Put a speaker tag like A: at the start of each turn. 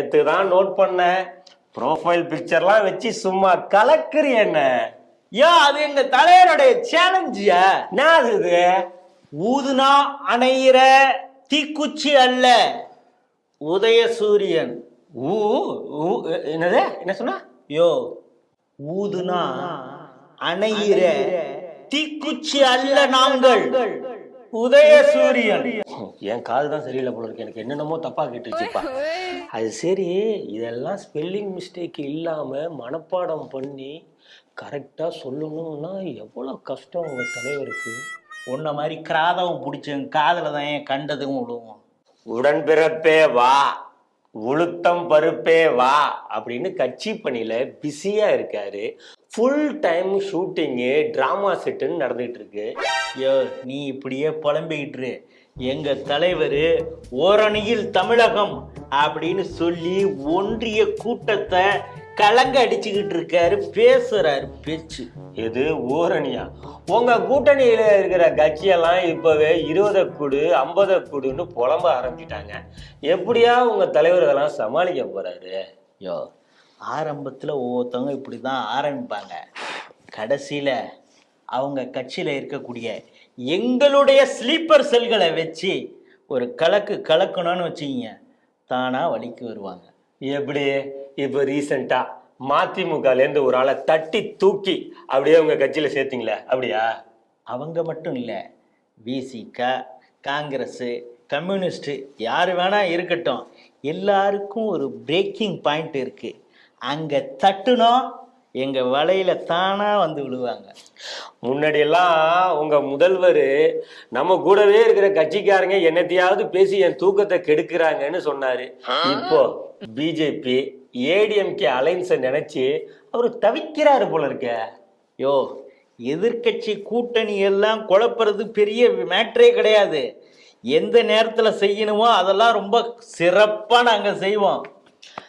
A: நேத்து தான் நோட் பண்ண. ப்ரோஃபைல் பிக்சர்லாம் வச்சு சும்மா கலக்குறி என்ன?
B: அது எங்க தலைவருடைய சேலஞ்சியா?
A: என்ன இது?
B: ஊதுனா அணையிற தீக்குச்சி அல்ல, உதயசூரியன்.
A: என்னது? என்ன சொன்னா?
B: ஊதுனா அணையிற தீக்குச்சி அல்ல நாங்கள், உதயசூரியன்.
A: என் காது தான் சரியில்லை போல இருக்கு. எனக்கு என்னென்னமோ தப்பா கேட்டுச்சுப்பா. அது சரி, இதெல்லாம் ஸ்பெல்லிங் மிஸ்டேக் இல்லாம மனப்பாடம் பண்ணி கரெக்டா சொல்லணும்னா எவ்வளவு கஷ்டம் உங்க தலைவருக்கு.
B: உன்ன மாதிரி கிராதவம் பிடிச்சவங்க காதல தான் ஏன் கண்டதும் விடுவோம்.
A: உடன்பிறப்பே வா, உளுத்தம் பருப்பே வா அப்படின்னு கட்சி பணியில பிஸியா இருக்காரு. ஃபுல் டைம் ஷூட்டிங்கு, டிராமா செட்டுன்னு நடந்துட்டு இருக்கு.
B: நீ இப்படியே புலம்பிக்கிட்டு எங்க தலைவர் ஓரணியில் தமிழகம் அப்படின்னு சொல்லி ஒன்றிய கூட்டத்தை கலங்க அடிச்சுக்கிட்டு இருக்காரு, பேசுறாரு பேச்சு.
A: எது ஓரணியா? உங்க கூட்டணியில இருக்கிற கட்சியெல்லாம் இப்பவே 20 கூடு 50 கூடுன்னு புலம்ப ஆரம்பிச்சிட்டாங்க. எப்படியா உங்க தலைவர் இதெல்லாம் சமாளிக்க போறாரு?
B: ஆரம்பத்துல ஒவ்வொருத்தவங்க இப்படிதான் ஆரம்பிப்பாங்க. கடைசியில அவங்க கட்சியில இருக்கக்கூடிய எங்களுடைய ஸ்லீப்பர் செல்களை வச்சு ஒரு கலக்கணும்னு வச்சுக்கிங்க, தானா வழிக்கு வருவாங்க.
A: எப்படி? இப்போ ரீசெண்டா மதிமுகலேருந்து ஒரு ஆளை தட்டி தூக்கி அப்படியே உங்க கட்சியில சேர்த்தீங்களே, அப்படியா?
B: அவங்க மட்டும் இல்லை, விசிக, காங்கிரஸ், கம்யூனிஸ்ட் யாரு வேணா இருக்கட்டும், எல்லாருக்கும் ஒரு பிரேக்கிங் பாயிண்ட் இருக்கு. அங்க தட்டுனா எங்க வலையில தானா வந்து விழுவாங்க.
A: முன்னாடி எல்லாம் உங்க முதல்வர் நம்ம கூடவே இருக்கிற கட்சிக்காரங்க என்னத்தையாவது பேசி என் தூக்கத்தை கெடுக்கிறாங்கன்னு சொன்னாரு. இப்போ பிஜேபி ஏடிஎம்கே அலைன்ஸை நினைச்சு அவரு தவிக்கிறாரு போல இருக்க.
B: எதிர்கட்சி கூட்டணி எல்லாம் குழப்பறது பெரிய மேட்ரே கிடையாது. எந்த நேரத்துல செய்யணுமோ அதெல்லாம் ரொம்ப சிறப்பா நாங்க செய்வோம்.